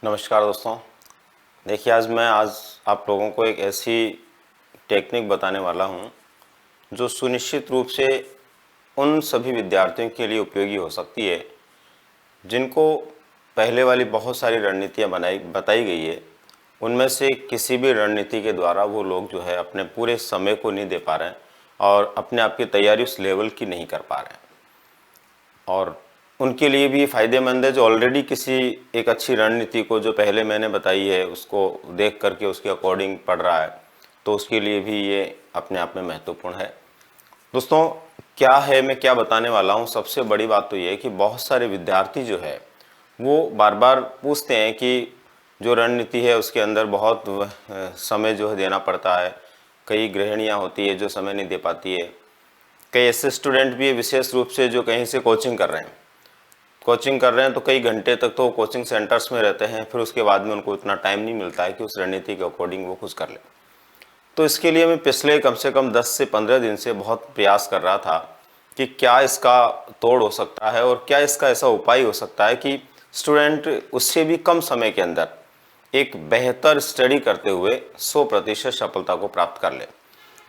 नमस्कार दोस्तों। देखिए आज आप लोगों को एक ऐसी टेक्निक बताने वाला हूं जो सुनिश्चित रूप से उन सभी विद्यार्थियों के लिए उपयोगी हो सकती है जिनको पहले वाली बहुत सारी रणनीतियां बताई गई है। उनमें से किसी भी रणनीति के द्वारा वो लोग जो है अपने पूरे समय को नहीं दे पा रहे हैं और अपने आप की तैयारी उस लेवल की नहीं कर पा रहे हैं। और उनके लिए भी फ़ायदेमंद है जो ऑलरेडी किसी एक अच्छी रणनीति को जो पहले मैंने बताई है उसको देख करके उसके अकॉर्डिंग पढ़ रहा है, तो उसके लिए भी ये अपने आप में महत्वपूर्ण है। दोस्तों, क्या है, मैं क्या बताने वाला हूँ, सबसे बड़ी बात तो ये है कि बहुत सारे विद्यार्थी जो है वो बार बार पूछते हैं कि जो रणनीति है उसके अंदर बहुत समय जो है देना पड़ता है, कई गृहिणियाँ होती है जो समय नहीं दे पाती है, कई ऐसे स्टूडेंट भी विशेष रूप से जो कहीं से कोचिंग कर रहे हैं तो कई घंटे तक तो कोचिंग सेंटर्स में रहते हैं, फिर उसके बाद में उनको इतना टाइम नहीं मिलता है कि उस रणनीति के अकॉर्डिंग वो कुछ कर ले। तो इसके लिए मैं पिछले कम से कम 10 से 15 दिन से बहुत प्रयास कर रहा था कि क्या इसका तोड़ हो सकता है और क्या इसका ऐसा उपाय हो सकता है कि स्टूडेंट उससे भी कम समय के अंदर एक बेहतर स्टडी करते हुए 100% सफलता को प्राप्त कर ले।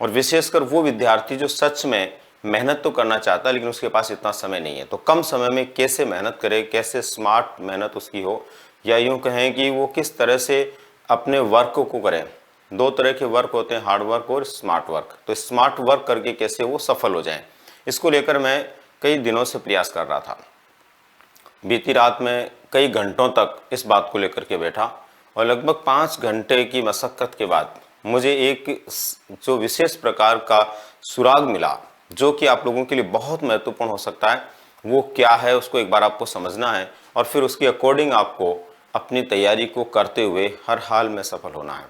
और विशेषकर वो विद्यार्थी जो सच में मेहनत तो करना चाहता है लेकिन उसके पास इतना समय नहीं है, तो कम समय में कैसे मेहनत करे, कैसे स्मार्ट मेहनत उसकी हो, या यूँ कहें कि वो किस तरह से अपने वर्क को करें। दो तरह के वर्क होते हैं, हार्ड वर्क और स्मार्ट वर्क। तो स्मार्ट वर्क करके कैसे वो सफल हो जाएं, इसको लेकर मैं कई दिनों से प्रयास कर रहा था। बीती रात में कई घंटों तक इस बात को लेकर के बैठा और लगभग 5 घंटे की मशक्क़त के बाद मुझे एक जो विशेष प्रकार का सुराग मिला जो कि आप लोगों के लिए बहुत महत्वपूर्ण हो सकता है। वो क्या है उसको एक बार आपको समझना है और फिर उसके अकॉर्डिंग आपको अपनी तैयारी को करते हुए हर हाल में सफल होना है।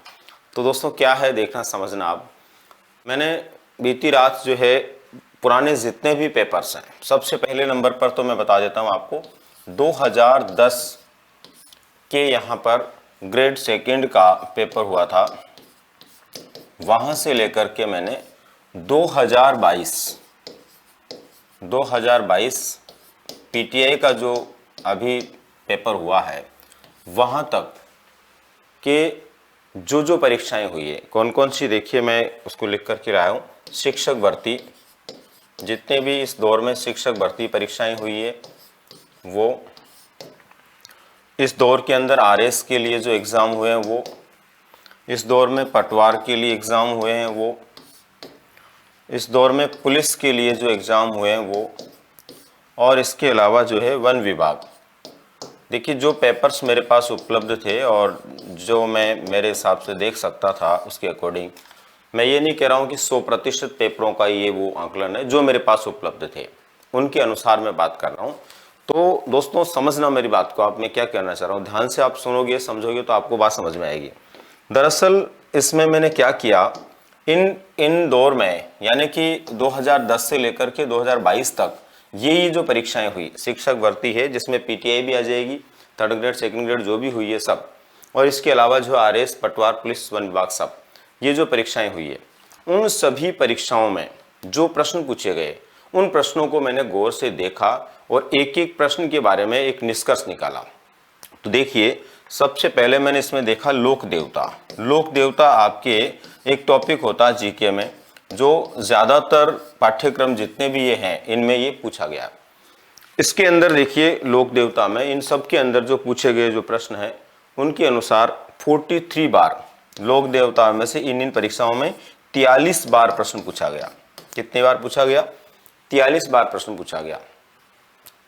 तो दोस्तों, क्या है देखना समझना। आप मैंने बीती रात जो है पुराने जितने भी पेपर्स हैं, सबसे पहले नंबर पर तो मैं बता देता हूँ आपको 2010 के यहाँ पर ग्रेड सेकंड का पेपर हुआ था। वहाँ से लेकर के मैंने 2022 पीटीआई का जो अभी पेपर हुआ है वहाँ तक के जो परीक्षाएं हुई है, कौन कौन सी, देखिए मैं उसको लिख करके लाया हूँ। शिक्षक भर्ती, जितने भी इस दौर में शिक्षक भर्ती परीक्षाएं हुई है वो, इस दौर के अंदर आरएस के लिए जो एग्ज़ाम हुए हैं वो, इस दौर में पटवार के लिए एग्ज़ाम हुए हैं वो, इस दौर में पुलिस के लिए जो एग्ज़ाम हुए हैं वो, और इसके अलावा जो है वन विभाग। देखिए, जो पेपर्स मेरे पास उपलब्ध थे और जो मैं मेरे हिसाब से देख सकता था उसके अकॉर्डिंग, मैं ये नहीं कह रहा हूँ कि 100% पेपरों का ये वो आंकलन है, जो मेरे पास उपलब्ध थे उनके अनुसार मैं बात कर रहा हूँ। तो दोस्तों, समझना मेरी बात को, आप मैं क्या कहना चाह रहा हूँ, ध्यान से आप सुनोगे समझोगे तो आपको बात समझ में आएगी। दरअसल इसमें मैंने क्या किया, इन दौर में यानी कि 2010 से लेकर के 2022 तक ये जो परीक्षाएं हुई, शिक्षक भर्ती है जिसमें पीटीआई भी आ जाएगी, थर्ड ग्रेड सेकंड ग्रेड जो भी हुई है सब, और इसके अलावा जो आरएस पटवार पुलिस वन विभाग सब, ये जो परीक्षाएं हुई है उन सभी परीक्षाओं में जो प्रश्न पूछे गए उन प्रश्नों को मैंने गौर से देखा और एक एक प्रश्न के बारे में एक निष्कर्ष निकाला। तो देखिए, सबसे पहले मैंने इसमें देखा लोक देवता। लोक देवता आपके एक टॉपिक होता है जीके में, जो ज़्यादातर पाठ्यक्रम जितने भी ये हैं इनमें ये पूछा गया। इसके अंदर देखिए, लोक देवता में इन सब के अंदर जो पूछे गए जो प्रश्न हैं उनके अनुसार 43 बार लोक देवता में से इन परीक्षाओं में 43 बार प्रश्न पूछा गया। कितनी बार पूछा गया? 43 बार प्रश्न पूछा गया।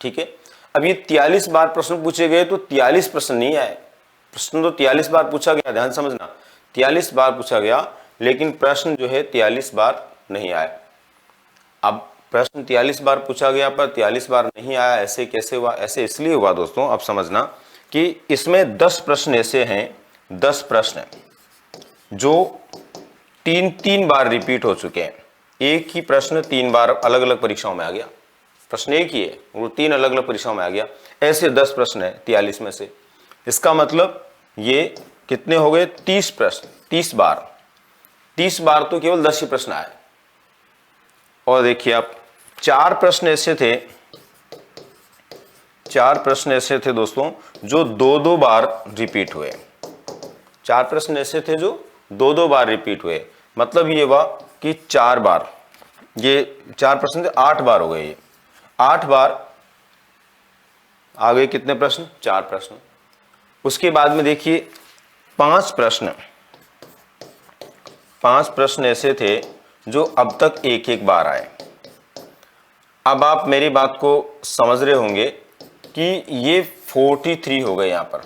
ठीक है, अब ये 43 बार प्रश्न पूछे गए तो 43 प्रश्न नहीं आए। प्रश्न तो 43 बार पूछा गया, ध्यान समझना, 43 बार पूछा गया, लेकिन प्रश्न जो है 43 बार नहीं आए। अब प्रश्न 43 बार पूछा गया पर 43 बार नहीं आया, ऐसे कैसे हुआ? ऐसे इसलिए हुआ दोस्तों, अब समझना कि इसमें 10 प्रश्न ऐसे हैं, 10 प्रश्न जो 3 बार रिपीट हो चुके हैं। एक ही प्रश्न 3 बार अलग अलग परीक्षाओं में आ गया। प्रश्न एक ही है, वो 3 अलग अलग परीक्षाओं में आ गया। ऐसे 10 प्रश्न है 43 में से। इसका मतलब ये कितने हो गए? 30 प्रश्न, 30 बार। 30 बार तो केवल 10 ही प्रश्न आए। और देखिए आप, 4 प्रश्न ऐसे थे, 4 प्रश्न ऐसे थे दोस्तों जो 2-2 बार रिपीट हुए। 4 प्रश्न ऐसे थे जो 2-2 बार रिपीट हुए, मतलब ये हुआ कि 4 बार, ये 4 प्रश्न थे, 8 बार हो गए। ये 8 बार आ गए कितने प्रश्न? 4 प्रश्न। उसके बाद में देखिए 5 प्रश्न ऐसे थे जो अब तक एक एक बार आए। अब आप मेरी बात को समझ रहे होंगे कि ये 43 हो गए। यहाँ पर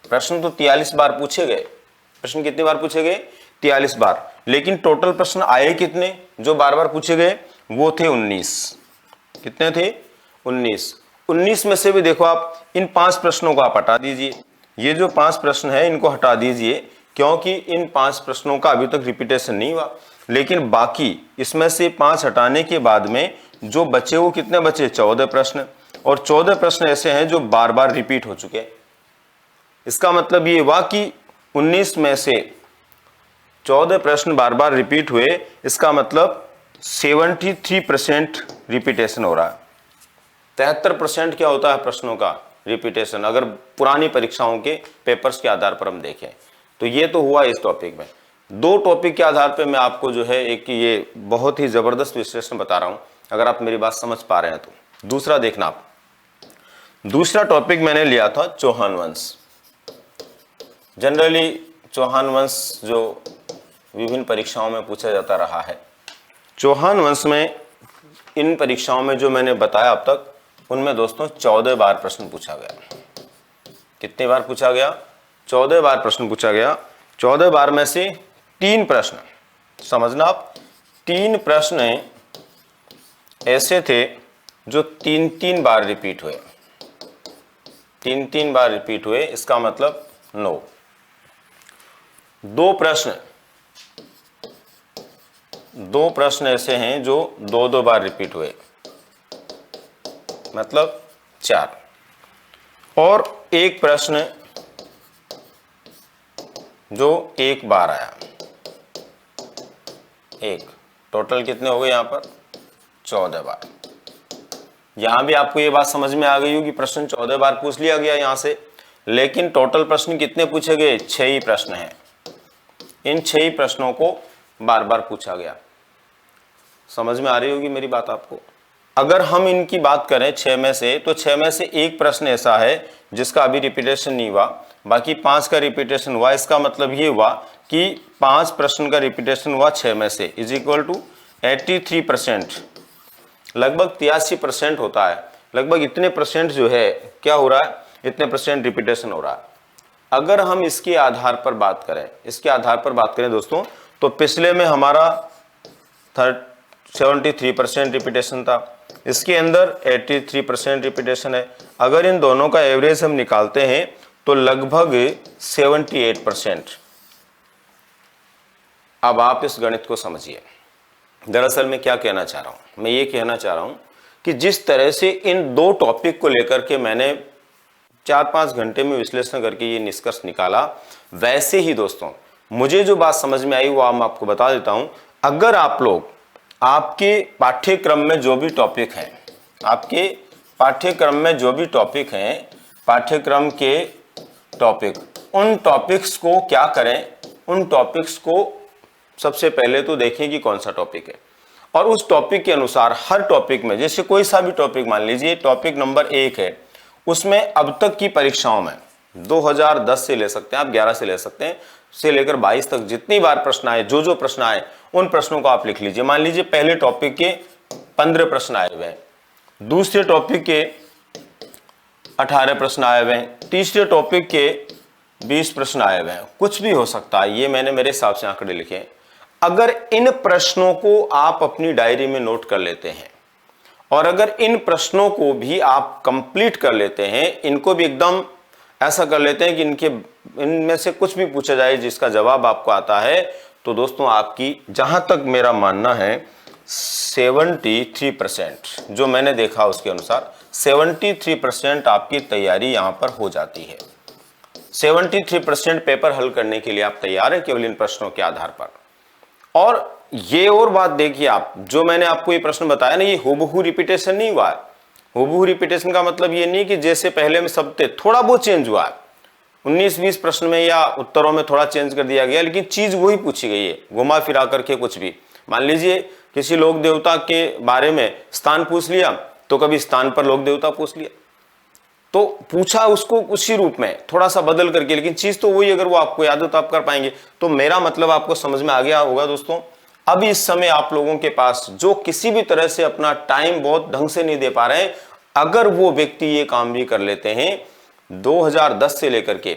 प्रश्न तो 43 बार पूछे गए। प्रश्न कितने बार पूछे गए? 43 बार। लेकिन टोटल प्रश्न आए कितने जो बार बार पूछे गए? वो थे 19। कितने थे? 19। 19 में से भी देखो आप इन 5 प्रश्नों को आप हटा दीजिए। ये जो 5 प्रश्न है इनको हटा दीजिए, क्योंकि इन 5 प्रश्नों का अभी तक रिपीटेशन नहीं हुआ। लेकिन बाकी इसमें से 5 हटाने के बाद में जो बचे वो कितने बचे? 14 प्रश्न। और 14 प्रश्न ऐसे हैं जो बार बार रिपीट हो चुके हैं। इसका मतलब ये हुआ कि 19 में से 14 प्रश्न बार बार रिपीट हुए। इसका मतलब 73% रिपीटेशन हो रहा है। 73% क्या होता है प्रश्नों का रिपीटेशन, अगर पुरानी परीक्षाओं के पेपर्स के आधार पर हम देखें तो। ये तो हुआ इस टॉपिक में। 2 टॉपिक के आधार पे मैं आपको जो है एक ये बहुत ही जबरदस्त विश्लेषण बता रहा हूं, अगर आप मेरी बात समझ पा रहे हैं तो। दूसरा देखना आप, दूसरा टॉपिक मैंने लिया था चौहान वंश। जनरली चौहान वंश जो विभिन्न परीक्षाओं में पूछा जाता रहा है, चौहान वंश में इन परीक्षाओं में जो मैंने बताया अब तक, उनमें दोस्तों 14 बार प्रश्न पूछा गया। कितने बार पूछा गया? 14 बार प्रश्न पूछा गया। 14 बार में से 3 प्रश्न, समझना आप, 3 प्रश्न ऐसे थे जो 3-3 बार रिपीट हुए। 3-3 बार रिपीट हुए, इसका मतलब 9। 2 प्रश्न ऐसे हैं जो 2-2 बार रिपीट हुए, मतलब 4। और 1 प्रश्न जो 1 बार आया। 1, टोटल कितने हो गए यहाँ पर? 14 बार। यहां भी आपको ये बात समझ में आ गई होगी, प्रश्न 14 बार पूछ लिया गया यहां से, लेकिन टोटल प्रश्न कितने पूछे गए? 6 ही प्रश्न हैं। इन 6 ही प्रश्नों को बार बार पूछा गया। समझ में आ रही होगी मेरी बात आपको। अगर हम इनकी बात करें 6 में से, तो 6 में से 1 प्रश्न ऐसा है जिसका अभी रिपीटेशन नहीं हुआ, बाकी 5 का रिपीटेशन हुआ। इसका मतलब ये हुआ कि 5 प्रश्न का रिपीटेशन हुआ 6 में से, इज इक्वल टू 83%। लगभग 83% होता है। लगभग इतने परसेंट जो है क्या हो रहा है? इतने परसेंट रिपीटेशन हो रहा है। अगर हम इसके आधार पर बात करें, दोस्तों, तो पिछले में हमारा 73% रिपीटेशन था, इसके अंदर 83% रिपीटेशन है। अगर इन दोनों का एवरेज हम निकालते हैं तो लगभग 78%। अब आप इस गणित को समझिए। दरअसल मैं क्या कहना चाह रहा हूं? मैं ये कहना चाह रहा हूं कि जिस तरह से इन 2 टॉपिक को लेकर के मैंने 4-5 घंटे में विश्लेषण करके ये निष्कर्ष निकाला, वैसे ही दोस्तों मुझे जो बात समझ में आई वो मैं आपको बता देता हूं। अगर आप लोग आपके पाठ्यक्रम में जो भी टॉपिक हैं, आपके पाठ्यक्रम में जो भी टॉपिक हैं, पाठ्यक्रम के टॉपिक, उन टॉपिक्स को क्या करें? उन टॉपिक्स को सबसे पहले तो देखें कि कौन सा टॉपिक है, और उस टॉपिक के अनुसार हर टॉपिक में, जैसे कोई सा भी टॉपिक मान लीजिए, टॉपिक नंबर 1 है, उसमें अब तक की परीक्षाओं में 2010 से ले सकते हैं आप, 11 से ले सकते हैं, से लेकर 22 तक जितनी बार प्रश्न आए, जो प्रश्न आए, उन प्रश्नों को आप लिख लीजिए। मान लीजिए पहले टॉपिक के 15 प्रश्न आए हुए हैं, दूसरे टॉपिक के 18 प्रश्न आए हुए हैं, तीसरे टॉपिक के 20 प्रश्न आए हुए हैं, कुछ भी हो सकता है। ये मैंने मेरे हिसाब से आंकड़े लिखे हैं। अगर इन प्रश्नों को आप अपनी डायरी में नोट कर लेते हैं, और अगर इन प्रश्नों को भी आप कंप्लीट कर लेते हैं, इनको भी एकदम ऐसा कर लेते हैं कि इनमें से कुछ भी पूछा जाए जिसका जवाब आपको आता है, तो दोस्तों आपकी, जहां तक मेरा मानना है, 73%, जो मैंने देखा उसके अनुसार 73% आपकी तैयारी यहां पर हो जाती है। 73% पेपर हल करने के लिए आप तैयार हैं केवल इन प्रश्नों के आधार पर। और ये और बात देखिए आप, जो मैंने आपको ये प्रश्न बताया ना, ये हूबहू रिपीटेशन नहीं हुआ है। हूबहू रिपीटेशन का मतलब ये नहीं कि जैसे पहले में सब थे, थोड़ा बहुत चेंज हुआ है, 19-20 प्रश्न में या उत्तरों में थोड़ा चेंज कर दिया गया, लेकिन चीज वही पूछी गई है, घुमा फिरा करके कुछ भी। मान लीजिए किसी लोक देवता के बारे में स्थान पूछ लिया, तो कभी स्थान पर लोक देवता पूछ लिया, तो पूछा उसको उसी रूप में थोड़ा सा बदल करके, लेकिन चीज तो वही, अगर वो आपको याद हो तो आप कर पाएंगे। तो मेरा मतलब आपको समझ में आ गया होगा दोस्तों। अब इस समय आप लोगों के पास जो किसी भी तरह से अपना टाइम बहुत ढंग से नहीं दे पा रहे हैं, अगर वो व्यक्ति ये काम भी कर लेते हैं 2010 से लेकर के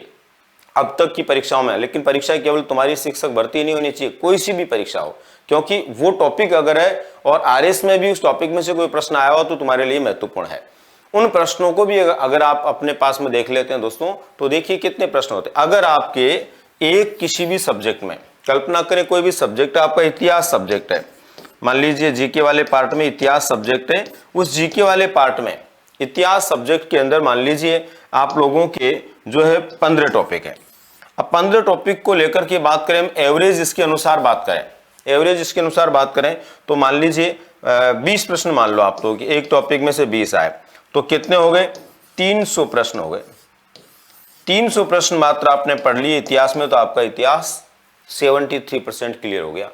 अब तक की परीक्षाओं में, लेकिन परीक्षा केवल तुम्हारी शिक्षक भर्ती नहीं होनी चाहिए, कोई सी भी परीक्षा हो, क्योंकि वो टॉपिक अगर है और आरएस में भी उस टॉपिक में से कोई प्रश्न आया हो तो तुम्हारे लिए महत्वपूर्ण है। उन प्रश्नों को भी अगर आप अपने पास में देख लेते हैं दोस्तों, तो देखिए कितने प्रश्न होते हैं। अगर आपके एक किसी भी सब्जेक्ट में, कल्पना करें कोई भी सब्जेक्ट आपका इतिहास सब्जेक्ट है, मान लीजिए जीके वाले पार्ट में इतिहास सब्जेक्ट है, उस जीके वाले पार्ट में इतिहास सब्जेक्ट के अंदर मान लीजिए आप लोगों के जो है 15 टॉपिक है। अब 15 टॉपिक को लेकर के बात करें, एवरेज इसके अनुसार बात करें, एवरेज इसके अनुसार बात करें तो मान लीजिए 20 प्रश्न मान लो आप लोग, एक टॉपिक में से 20 आए तो कितने हो गए, 300 प्रश्न हो गए। 300 प्रश्न मात्र आपने पढ़ लिए इतिहास में, तो आपका इतिहास 73% क्लियर हो गया।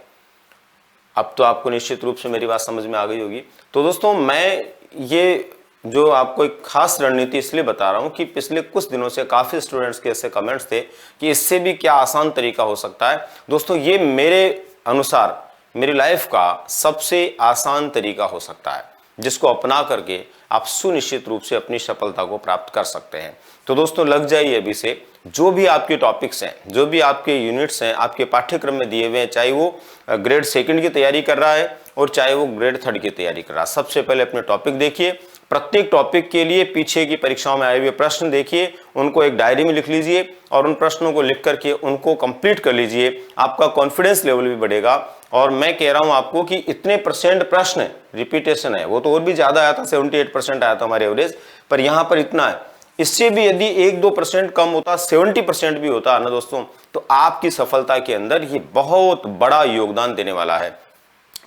अब तो आपको निश्चित रूप से मेरी बात समझ में आ गई होगी। तो दोस्तों मैं ये जो आपको एक खास रणनीति इसलिए बता रहा हूं कि पिछले कुछ दिनों से काफी स्टूडेंट्स के ऐसे कमेंट्स थे कि इससे भी क्या आसान तरीका हो सकता है। दोस्तों ये मेरे अनुसार मेरी लाइफ का सबसे आसान तरीका हो सकता है, जिसको अपना करके आप सुनिश्चित रूप से अपनी सफलता को प्राप्त कर सकते हैं। तो दोस्तों लग जाइए अभी से, जो भी आपके टॉपिक्स हैं, जो भी आपके यूनिट्स हैं आपके पाठ्यक्रम में दिए हुए हैं, चाहे वो ग्रेड 2 की तैयारी कर रहा है और चाहे वो ग्रेड 3 की तैयारी कर रहा है, सबसे पहले अपने टॉपिक देखिए, प्रत्येक टॉपिक के लिए पीछे की परीक्षाओं में आए हुए प्रश्न देखिए, उनको एक डायरी में लिख लीजिए और उन प्रश्नों को लिख करके उनको कंप्लीट कर लीजिए। आपका कॉन्फिडेंस लेवल भी बढ़ेगा। और मैं कह रहा हूं आपको कि इतने % प्रश्न रिपीटेशन है, वो तो और भी ज्यादा आया था, 78% आया था हमारे एवरेज, पर यहां पर इतना है। इससे भी यदि 1-2% कम होता, 70% भी होता ना दोस्तों, तो आपकी सफलता के अंदर ये बहुत बड़ा योगदान देने वाला है।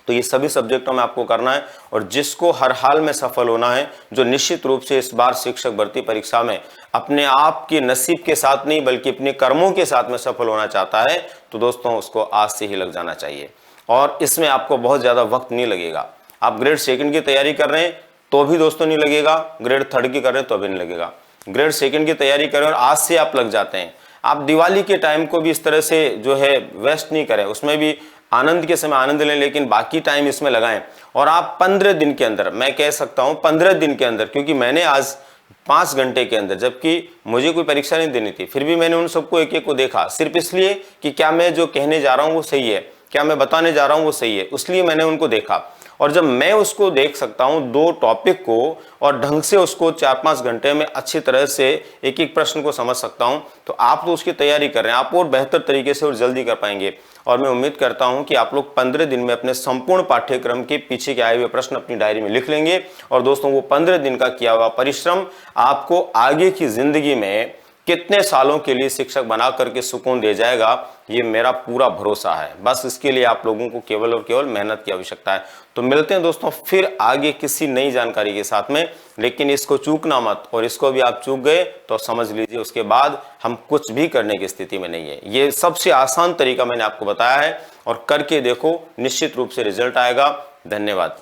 तो ये सभी सब्जेक्टों में आपको करना है, और जिसको हर हाल में सफल होना है, जो निश्चित रूप से इस बार शिक्षक भर्ती परीक्षा में अपने आप के नसीब के साथ नहीं बल्कि अपने कर्मों के साथ में सफल होना चाहता है, तो दोस्तों उसको आज से ही लग जाना चाहिए। और इसमें आपको बहुत ज्यादा वक्त नहीं लगेगा। आप ग्रेड 2 की तैयारी कर रहे हैं तो भी दोस्तों नहीं लगेगा, ग्रेड 3 की कर रहे हैं तो भी नहीं लगेगा। ग्रेड 2 की तैयारी करें और आज से आप लग जाते हैं। आप दिवाली के टाइम को भी इस तरह से जो है वेस्ट नहीं करें, उसमें भी आनंद के समय आनंद लें, लेकिन बाकी टाइम इसमें लगाएं। और आप 15 दिन के अंदर, मैं कह सकता हूं 15 दिन के अंदर, क्योंकि मैंने आज 5 घंटे के अंदर, जबकि मुझे कोई परीक्षा नहीं देनी थी, फिर भी मैंने उन सबको एक एक को देखा, सिर्फ इसलिए कि क्या मैं जो कहने जा रहा हूं वो सही है, क्या मैं बताने जा रहा हूं वो सही है, इसलिए मैंने उनको देखा। और जब मैं उसको देख सकता हूं 2 टॉपिक को और ढंग से उसको 4-5 घंटे में अच्छी तरह से एक एक प्रश्न को समझ सकता हूं, तो आप तो उसकी तैयारी कर रहे हैं, आप और बेहतर तरीके से और जल्दी कर पाएंगे। और मैं उम्मीद करता हूं कि आप लोग 15 दिन में अपने संपूर्ण पाठ्यक्रम के पीछे के आए हुए प्रश्न अपनी डायरी में लिख लेंगे। और दोस्तों वो 15 दिन का किया हुआ परिश्रम आपको आगे की जिंदगी में कितने सालों के लिए शिक्षक बना करके सुकून दे जाएगा, ये मेरा पूरा भरोसा है। बस इसके लिए आप लोगों को केवल और केवल मेहनत की आवश्यकता है। तो मिलते हैं दोस्तों फिर आगे किसी नई जानकारी के साथ में, लेकिन इसको चूकना मत, और इसको भी आप चूक गए तो समझ लीजिए उसके बाद हम कुछ भी करने की स्थिति में नहीं है। ये सबसे आसान तरीका मैंने आपको बताया है, और करके देखो, निश्चित रूप से रिजल्ट आएगा। धन्यवाद।